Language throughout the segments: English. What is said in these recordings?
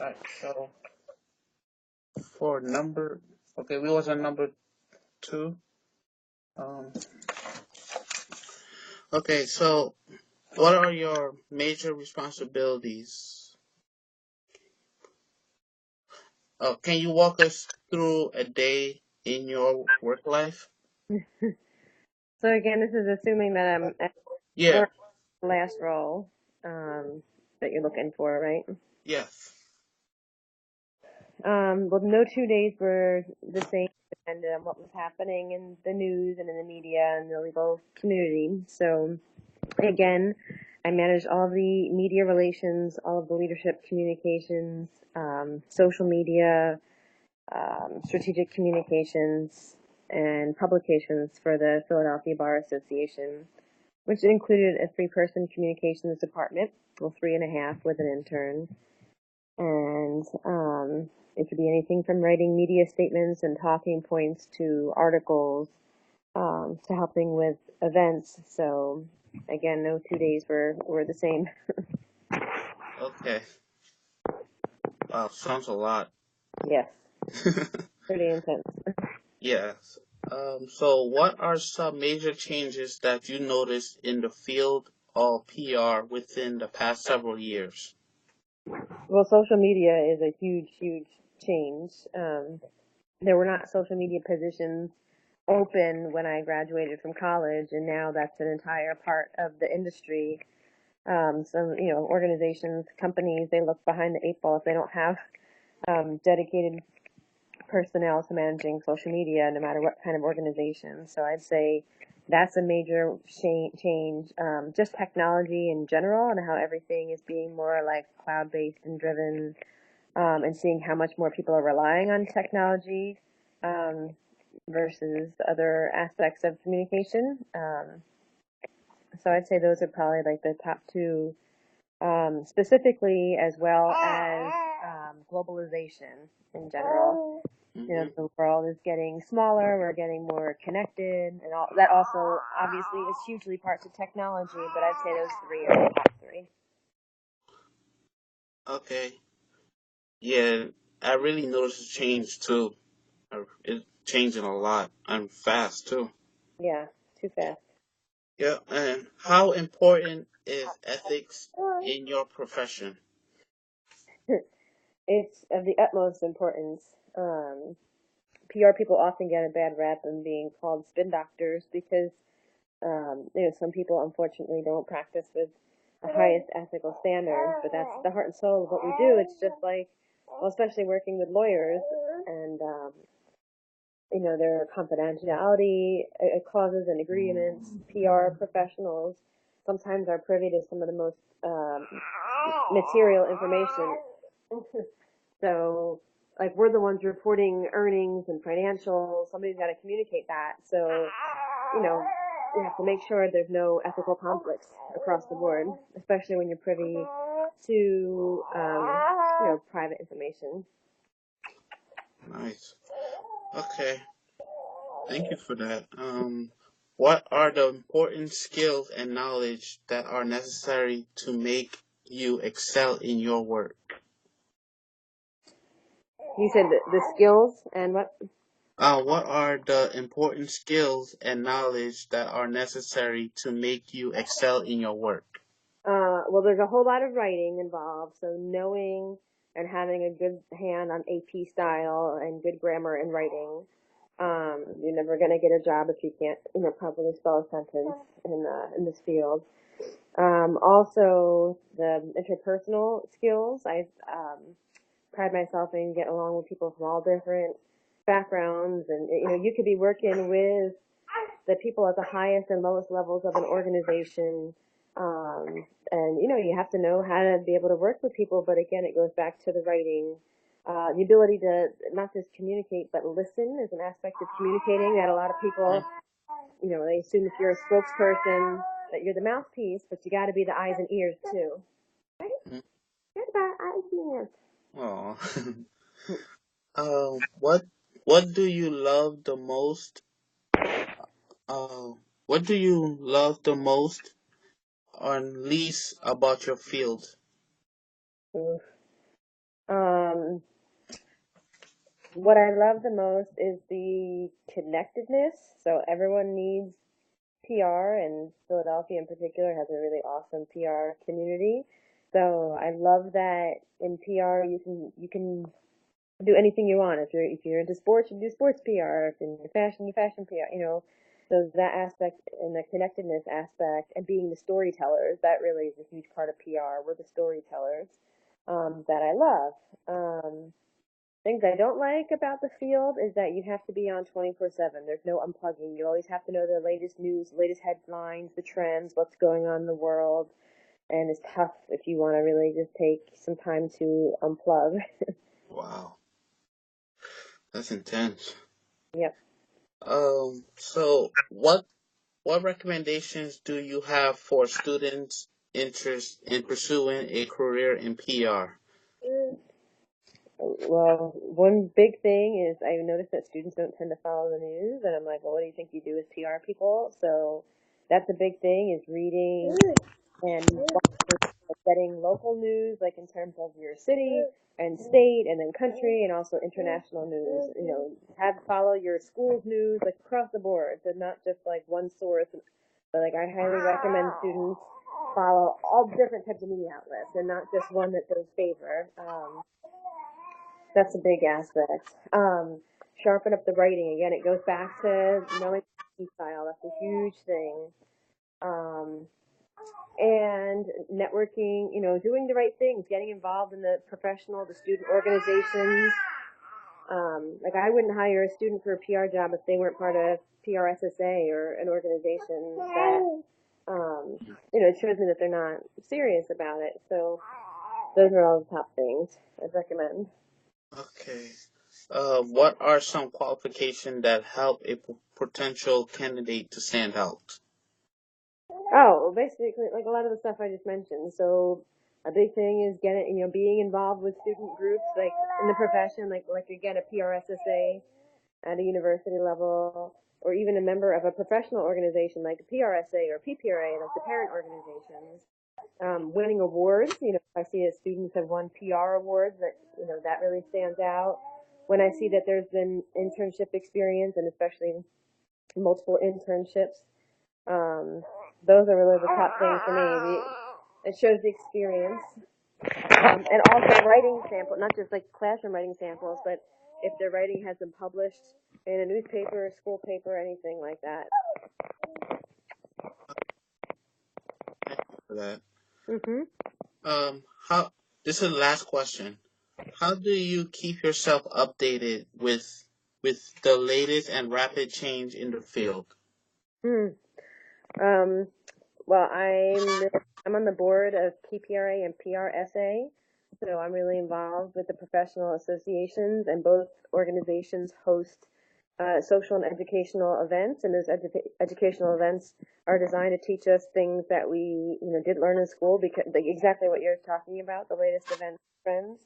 Alright, so for number, okay, we was on number two. Um, okay, so what are your major responsibilities? Can you walk us through a day in your work life? So again, this is assuming that I'm at Yeah, current last role that you're looking for, right? yes. Well, no 2 days were the same, depending on what was happening in the news and in the media and the legal community. So again, I managed all of the media relations, all of the leadership communications, social media, strategic communications, and publications for the Philadelphia Bar Association, which included a three-person communications department, well, three and a half with an intern. And it could be anything from writing media statements and talking points to articles to helping with events. So again, no 2 days were the same. Okay. Wow, sounds a lot. Yes, pretty intense. Yes. So what are some major changes that you noticed in the field of PR within the past several years? Well, social media is a huge, huge change. There were not social media positions open when I graduated from college, and now that's an entire part of the industry. Some, organizations, companies, they look behind the eight ball if they don't have dedicated personnel to managing social media, no matter what kind of organization. So I'd say that's a major change. Just technology in general and how everything is being more like cloud-based and driven, and seeing how much more people are relying on technology um, versus other aspects of communication. So I'd say those are probably like the top two, specifically, as well as globalization in general. Hmm. The world is getting smaller, we're getting more connected, and all that also obviously is hugely parts of technology, but I'd say those three are the top three. Okay. Yeah, I really noticed a change too. It's changing a lot and fast too. Yeah, too fast. Yeah, and how important is ethics in your profession? It's of the utmost importance. PR people often get a bad rap in being called spin doctors because some people unfortunately don't practice with the highest ethical standards, but that's the heart and soul of what we do. It's just like, well, especially working with lawyers and their confidentiality clauses and agreements. PR professionals sometimes are privy to some of the most material information. So, like, we're the ones reporting earnings and financials. Somebody's got to communicate that. So, you know, we have to make sure there's no ethical conflicts across the board, especially when you're privy to, private information. Nice. Okay, thank you for that. What are the important skills and knowledge that are necessary to make you excel in your work? You said the skills and what? What are the important skills and knowledge that are necessary to make you excel in your work? Well, there's a whole lot of writing involved, so knowing and having a good hand on AP style and good grammar and writing. You're never going to get a job if you can't, properly spell a sentence in this field. Also, the interpersonal skills. I pride myself in getting along with people from all different backgrounds, and you could be working with the people at the highest and lowest levels of an organization. And you have to know how to be able to work with people. But again, it goes back to the writing. The ability to not just communicate, but listen is an aspect of communicating that a lot of people, they assume if you're a spokesperson that you're the mouthpiece, but you got to be the eyes and ears too. Mm-hmm. What about eyes and ears? Oh. What do you love the most? Uh, what do you love the most or least about your field? Um, what I love the most is the connectedness. So everyone needs PR, and Philadelphia in particular has a really awesome PR community. So I love that in PR you can do anything you want. If you're into sports, you do sports PR. If you're into fashion, you fashion PR. So that aspect and the connectedness aspect and being the storytellers, that really is a huge part of PR. We're the storytellers that I love. Things I don't like about the field is that you have to be on 24/7. There's no unplugging. You always have to know the latest news, latest headlines, the trends, what's going on in the world, and it's tough if you want to really just take some time to unplug. Wow, that's intense. Yep. So what recommendations do you have for students interested in pursuing a career in PR? Well, one big thing is I noticed that students don't tend to follow the news, and I'm like, well, what do you think you do as PR people? So that's a big thing is reading and getting local news, like in terms of your city and state, and then country, and also international news. Have follow your school's news like across the board, so not just like one source. But like I highly recommend students follow all different types of media outlets, and not just one that they favor. That's a big aspect. Sharpen up the writing again. It goes back to knowing style. That's a huge thing. Um, and networking, doing the right things, getting involved in the professional, the student organizations. Like I wouldn't hire a student for a PR job if they weren't part of PRSSA or an organization that, it shows me that they're not serious about it. So those are all the top things I'd recommend. Okay. What are some qualifications that help a potential candidate to stand out? Oh, well, basically, like a lot of the stuff I just mentioned. So a big thing is being involved with student groups, like in the profession, like again, a PRSSA at a university level, or even a member of a professional organization like the PRSA or PPRA, like the parent organizations. Winning awards, if I see that students have won PR awards, that really stands out. When I see that there's been internship experience, and especially multiple internships, um, those are really the top things for me. It shows the experience, and also writing sample, not just like classroom writing samples, but if their writing has been published in a newspaper, school paper, anything like that. Thank you for that. Mhm. How? This is the last question. How do you keep yourself updated with the latest and rapid change in the field? Hmm. Um. Well, I'm on the board of PPRA and PRSA, so I'm really involved with the professional associations, and both organizations host social and educational events, and those educational events are designed to teach us things that we did learn in school, because like exactly what you're talking about, the latest events, trends.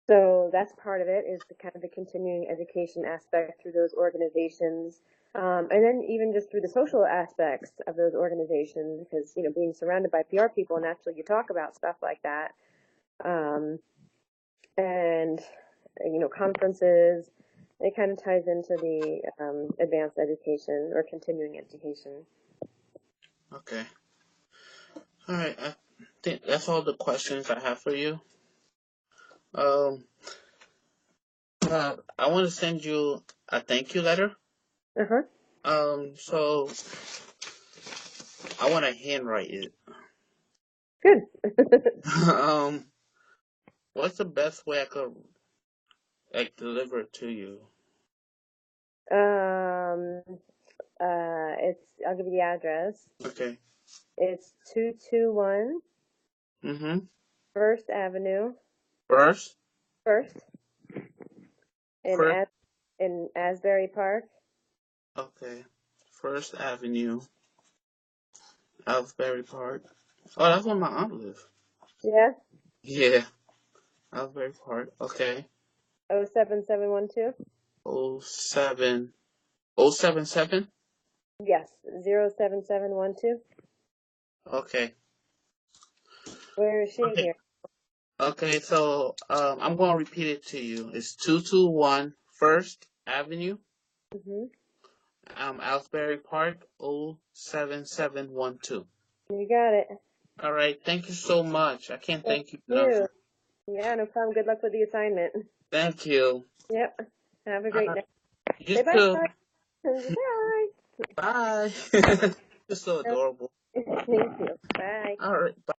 So that's part of it, is the kind of the continuing education aspect through those organizations. And then even just through the social aspects of those organizations, because, being surrounded by PR people, naturally you talk about stuff like that. Um, and, conferences, it kind of ties into the advanced education or continuing education. Okay. All right. I think that's all the questions I have for you. Um, I want to send you a thank you letter. Uh-huh. So I want to handwrite it. Good. um, what's the best way I could like deliver it to you? um, I'll give you the address. Okay. It's 221 Mm-hmm. First Avenue, First, First, in first. Asbury Park. Okay. First Avenue, Alsbury Park. Oh, that's where my aunt lives. Yeah. Yeah, Alsbury Park. Okay. 07712. Oh seven. Oh 77. Yes, 07712. Okay. Where is she Okay. here? Okay, so I'm going to repeat it to you. It's 221 First Avenue, Mhm. Asbury Park, 07712. You got it. All right, thank you so much. I can't Thank thank you enough. you. Yeah, no problem. Good luck with the assignment. Thank you. Yep. Have a All great right, day. you Say bye. too. Bye. Bye. You're so adorable. Thank you. Bye. All right, bye.